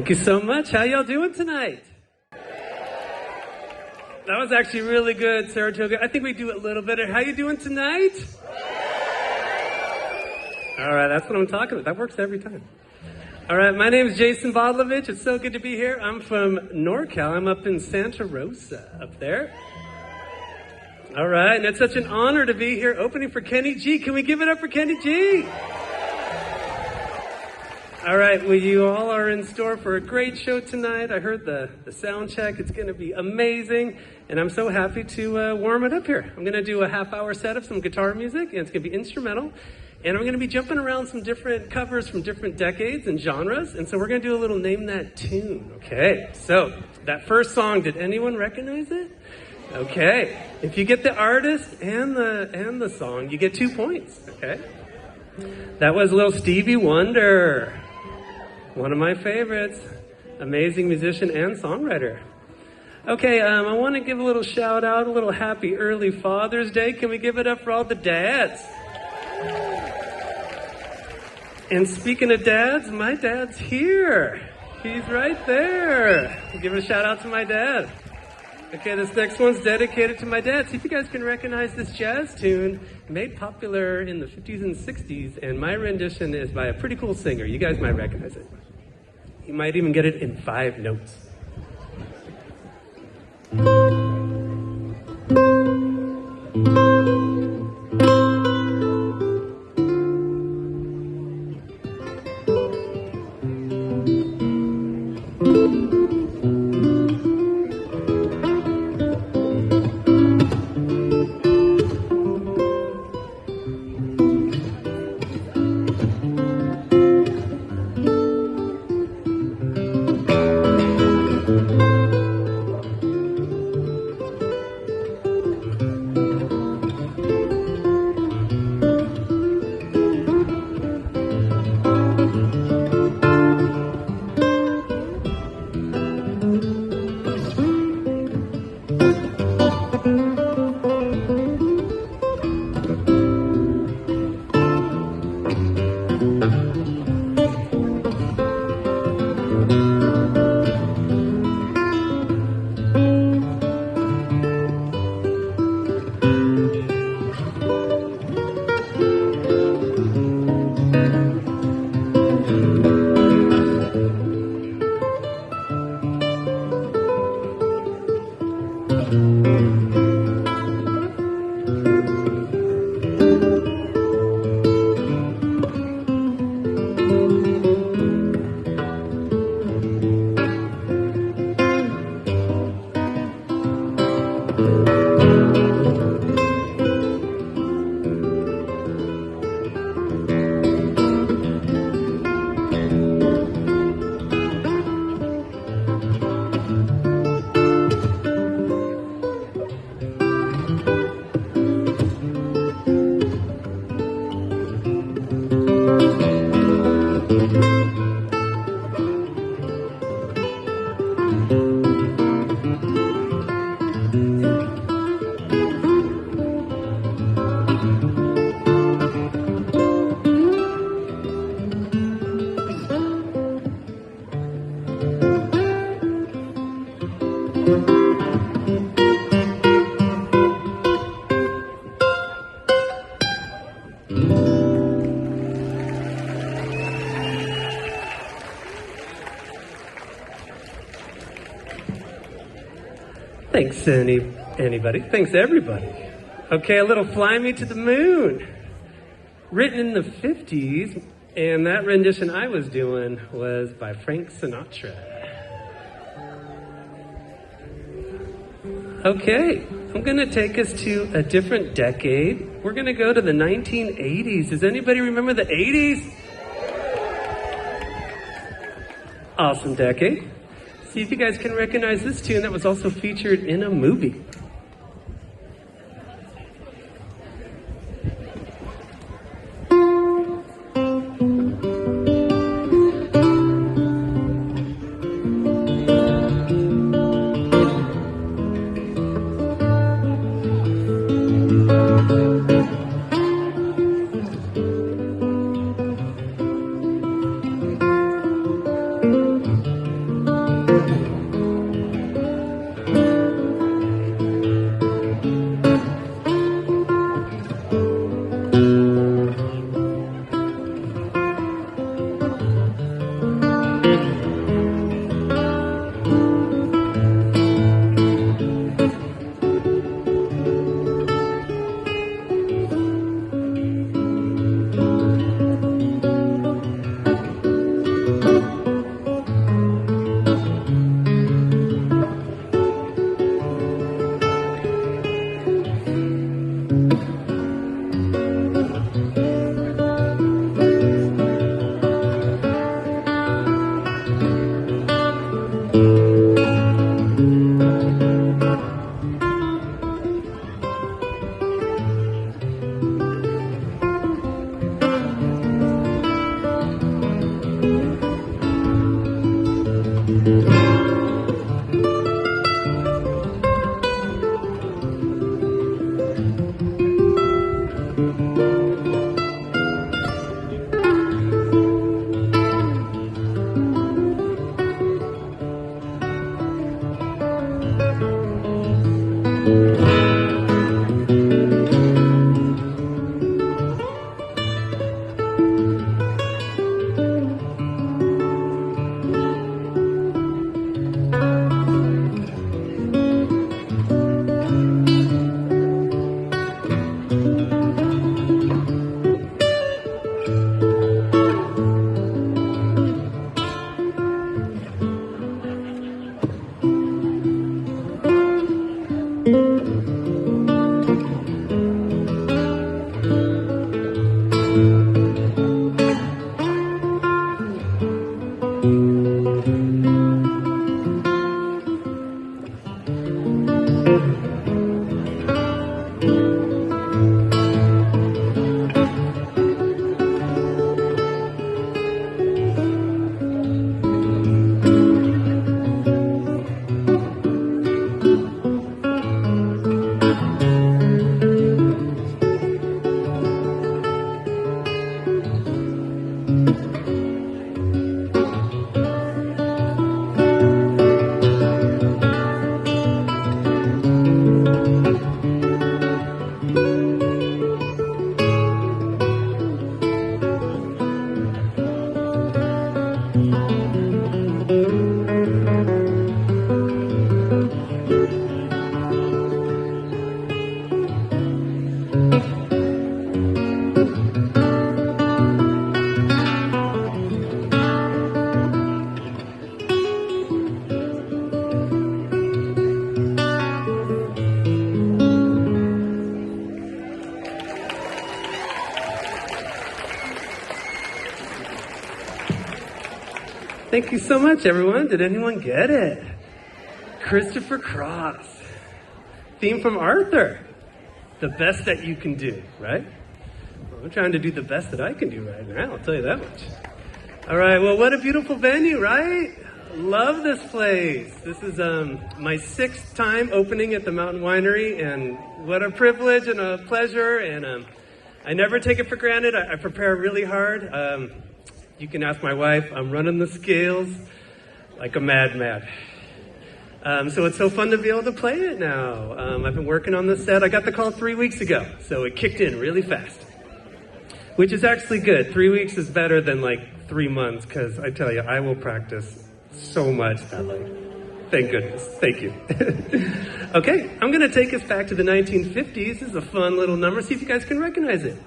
Thank you so much. How y'all doing tonight? That was actually really good, Saratoga. I think we do it a little better. How you doing tonight? All right, that's what I'm talking about. That works every time. All right, my name is Jason Bodlovich. It's so good to be here. I'm from NorCal. I'm up in Santa Rosa, up there. All right, and it's such an honor to be here opening for Kenny G. Can we give it up for Kenny G? All right, well, you all are in store for a great show tonight. I heard the sound check. It's going to be amazing, and I'm so happy to warm it up here. I'm going to do a half-hour set of some guitar music, and it's going to be instrumental, and I'm going to be jumping around some different covers from different decades and genres, and so we're going to do a little Name That Tune, okay? So, that first song, did anyone recognize it? Okay. If you get the artist and the song, you get 2 points, okay? That was little Stevie Wonder. One of my favorites. Amazing musician and songwriter. Okay, I want to give a little shout out, a little happy early Father's Day. Can we give it up for all the dads? And speaking of dads, my dad's here. He's right there. Give a shout out to my dad. Okay, this next one's dedicated to my dad. See if you guys can recognize this jazz tune, made popular in the 50s and 60s, and my rendition is by a pretty cool singer. You guys might recognize it. You might even get it in 5 notes. Thanks, anybody. Thanks, everybody. Okay, a little Fly Me to the Moon. Written in the 50s, and that rendition I was doing was by Frank Sinatra. Okay, I'm going to take us to a different decade. We're going to go to the 1980s. Does anybody remember the 80s? Awesome decade. See if you guys can recognize this tune that was also featured in a movie. Thank you so much, everyone. Did anyone get it? Christopher Cross. Theme from Arthur. The best that you can do, right? Well, I'm trying to do the best that I can do right now, I'll tell you that much. All right, well, what a beautiful venue, right? Love this place. This is my 6th time opening at the Mountain Winery, and what a privilege and a pleasure, and I never take it for granted. I prepare really hard. You can ask my wife. I'm running the scales like a madman. So it's so fun to be able to play it now. I've been working on this set. I got the call 3 weeks ago, so it kicked in really fast, which is actually good. 3 weeks is better than like 3 months, because I tell you, I will practice so much that thank goodness. Thank you. Okay, I'm going to take us back to the 1950s. This is a fun little number. See if you guys can recognize it.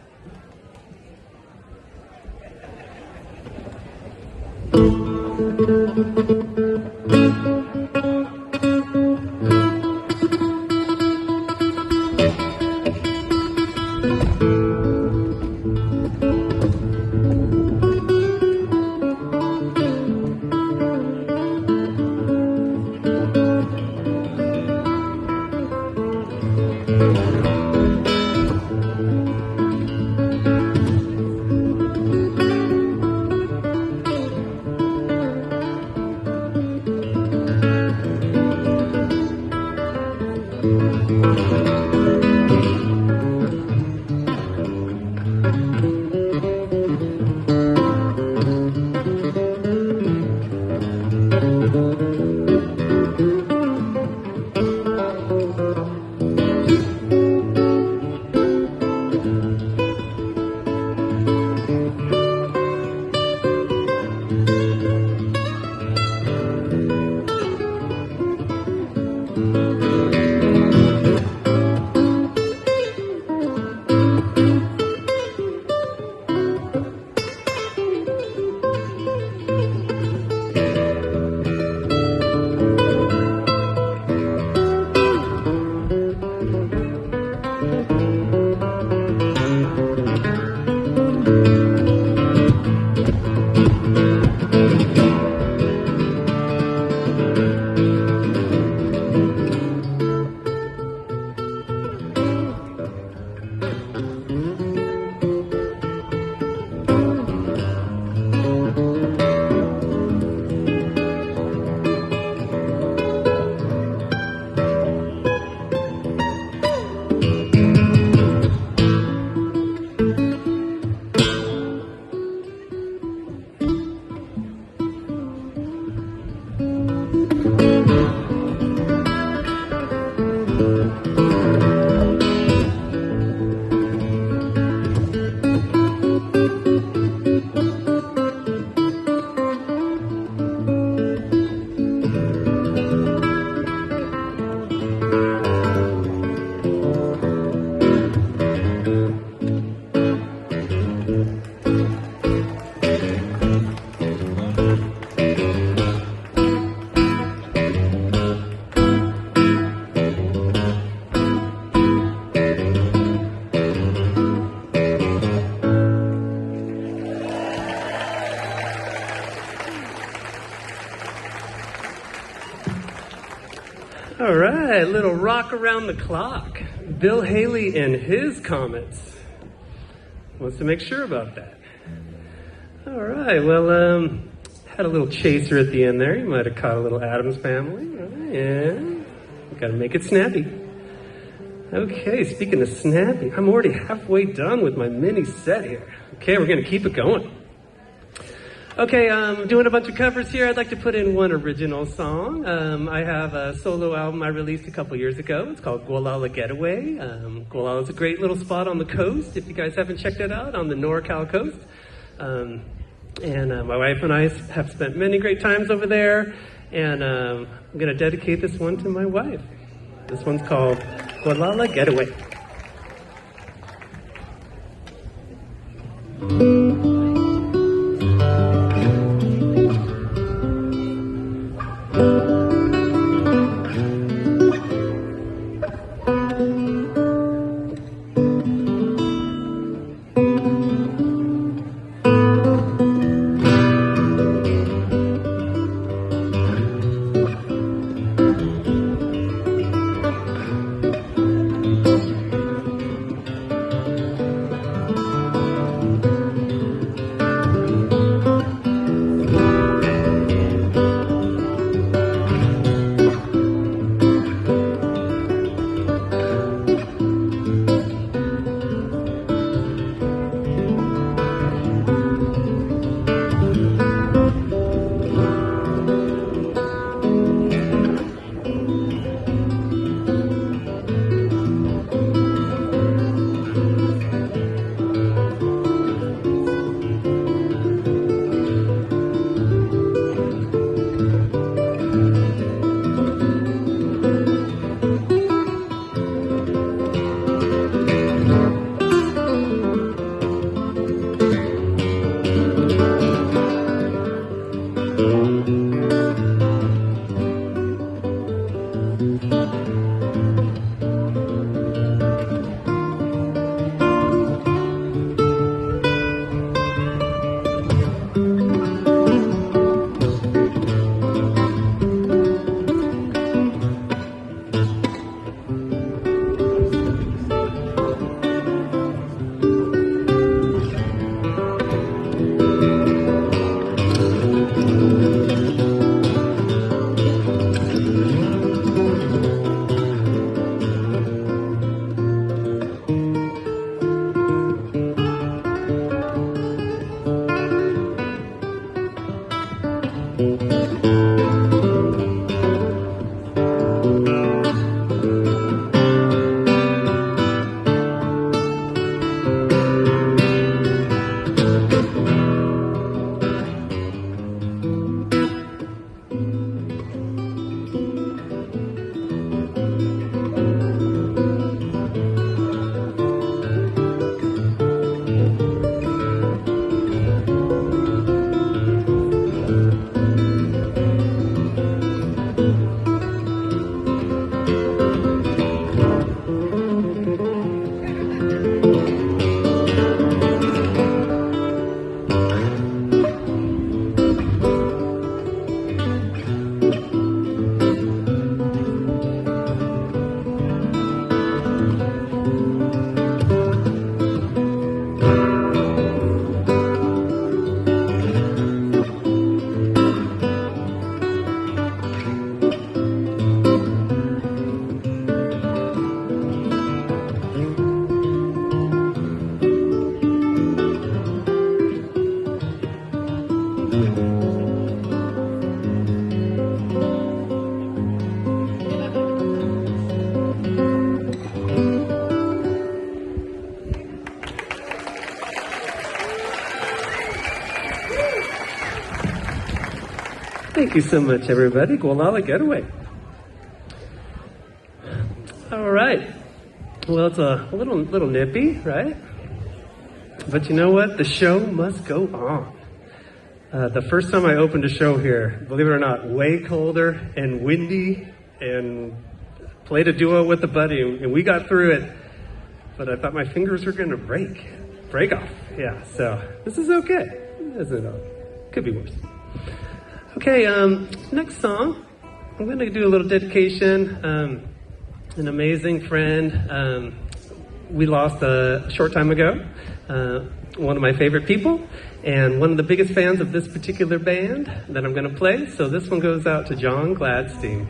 right, little rock around the clock. Bill Haley and his Comets. Wants to make sure about that. All right, well, had a little chaser at the end there. You might have caught a little Addams Family. Right? Yeah, got to make it snappy. Okay, speaking of snappy, I'm already halfway done with my mini set here. Okay, we're going to keep it going. Okay, doing a bunch of covers here. I'd like to put in one original song. I have a solo album I released a couple years ago. It's called Gualala Getaway. Gualala is a great little spot on the coast. If you guys haven't checked it out, on the NorCal coast. My wife and I have spent many great times over there. And I'm going to dedicate this one to my wife. This one's called Gualala Getaway. Thank you so much, everybody. Gualala Getaway. All right. Well, it's a little nippy, right? But you know what? The show must go on. The first time I opened a show here, believe it or not, way colder and windy, and played a duo with a buddy, and we got through it. But I thought my fingers were going to break off. Yeah, so this is okay. Could be worse. Okay, next song I'm going to do a little dedication. An amazing friend we lost a short time ago. One of my favorite people and one of the biggest fans of this particular band that I'm going to play. So this one goes out to John Gladstein.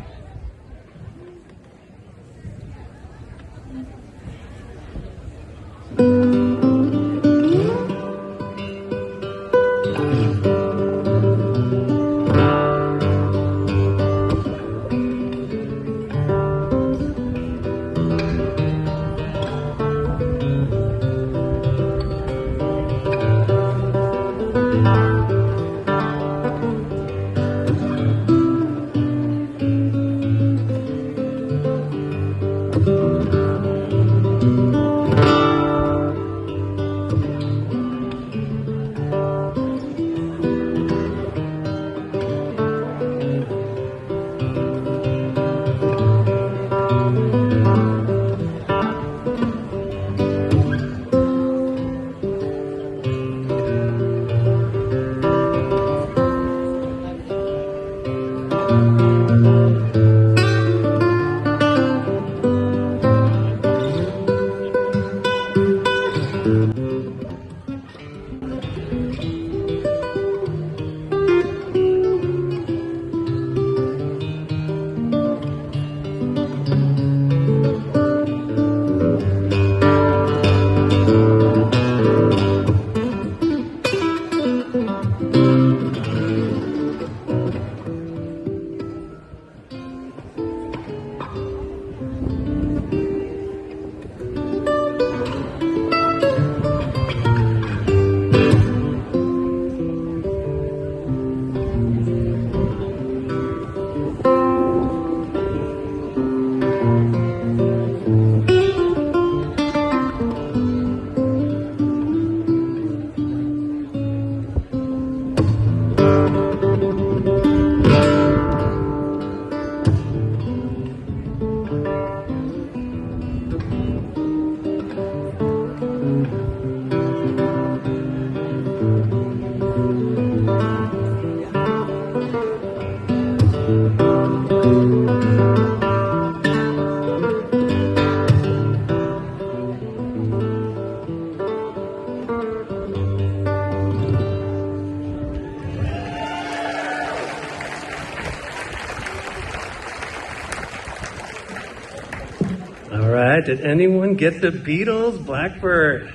Did anyone get the Beatles' Blackbird?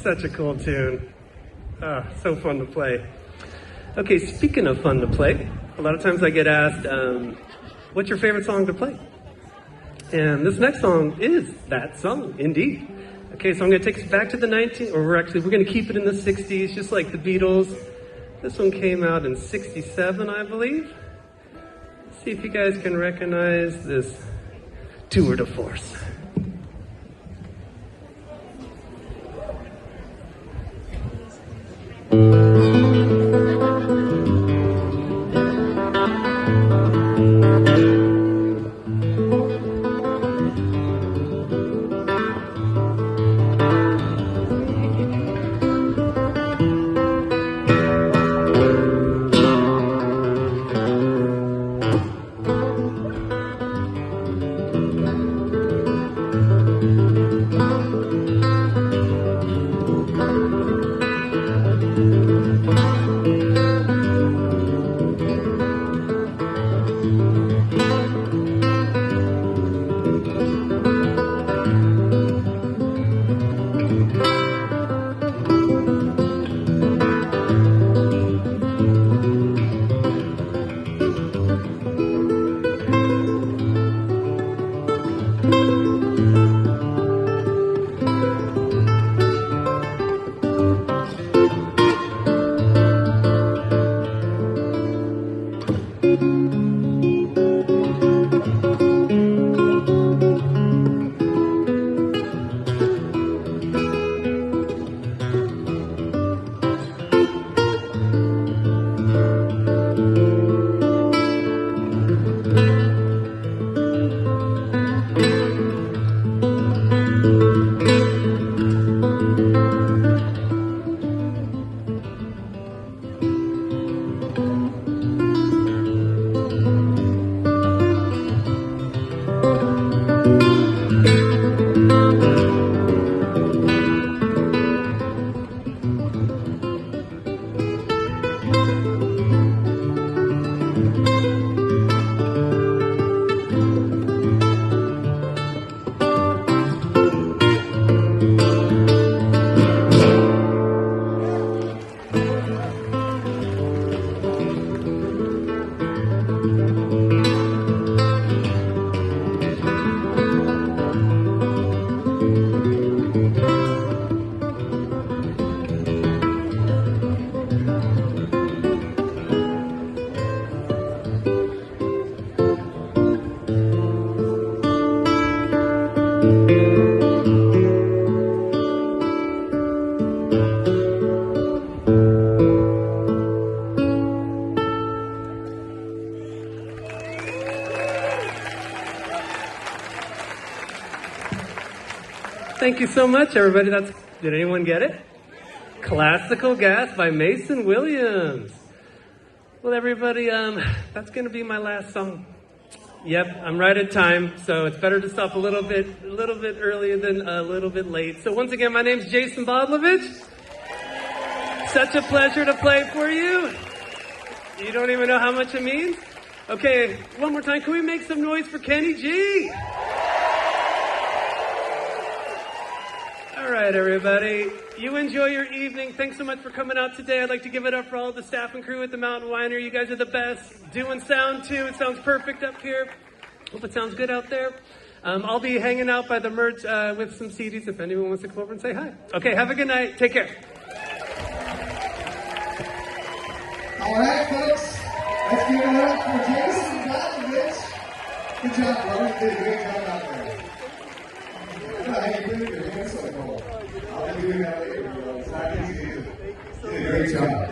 Such a cool tune. Oh, so fun to play. Okay, speaking of fun to play, a lot of times I get asked, what's your favorite song to play? And this next song is that song, indeed. Okay, so I'm going to take us back to the we're going to keep it in the 60s, just like the Beatles. This one came out in 67, I believe. Let's see if you guys can recognize this tour de force. Thank you so much, everybody. Did anyone get it? Classical Gas by Mason Williams. Well, everybody, that's going to be my last song. Yep, I'm right at time, so it's better to stop a little bit earlier than a little bit late. So once again, my name's Jason Bodlovich. Such a pleasure to play for you. You don't even know how much it means? Okay, one more time. Can we make some noise for Kenny G? All right, everybody. You enjoy your evening. Thanks so much for coming out today. I'd like to give it up for all the staff and crew at the Mountain Winery. You guys are the best. Doing sound, too. It sounds perfect up here. Hope it sounds good out there. I'll be hanging out by the merch with some CDs if anyone wants to come over and say hi. Okay, have a good night. Take care. All right, folks. Let's give it up for Jason Bodlovich. Good job, bro. You did a great job out there. How you doing? You're so cool. I'll be doing that later. It's not easy to do. You did a great job.